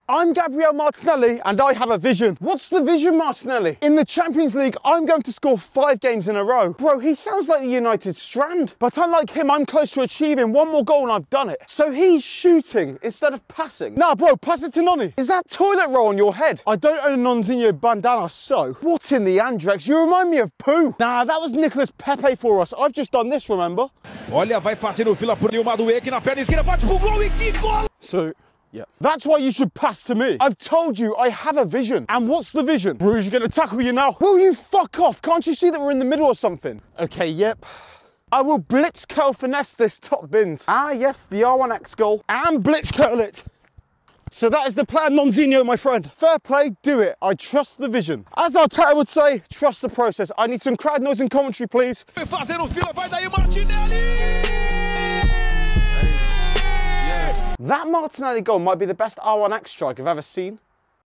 I'm Gabriel Martinelli and I have a vision. What's the vision, Martinelli? In the Champions League, I'm going to score 5 games in a row. Bro, he sounds like the United Strand. But unlike him, I'm close to achieving 1 more goal and I've done it. So he's shooting instead of passing. Nah, bro, pass it to Noni. Is that toilet roll on your head? I don't own a Nonzinho bandana, so what in the Andrex? You remind me of poo. Nah, that was Nicolas Pepe for us. I've just done this, remember? Olha, vai fazer o Vila por Nil Madueke na perna esquerda, bate pro gol e que gol! So, yeah. That's why you should pass to me. I've told you I have a vision. And what's the vision? Bruges are going to tackle you now. Will you fuck off? Can't you see that we're in the middle or something? Okay, yep. I will blitz curl finesse this top bins. Ah, yes, the R1X goal. And blitz curl it. So that is the plan, Nonzinho, my friend. Fair play, do it. I trust the vision. As Arteta would say, trust the process. I need some crowd noise and commentary, please. Vai fazer o Vila, vai daí Martinelli! That Martinelli goal might be the best R1X strike I've ever seen.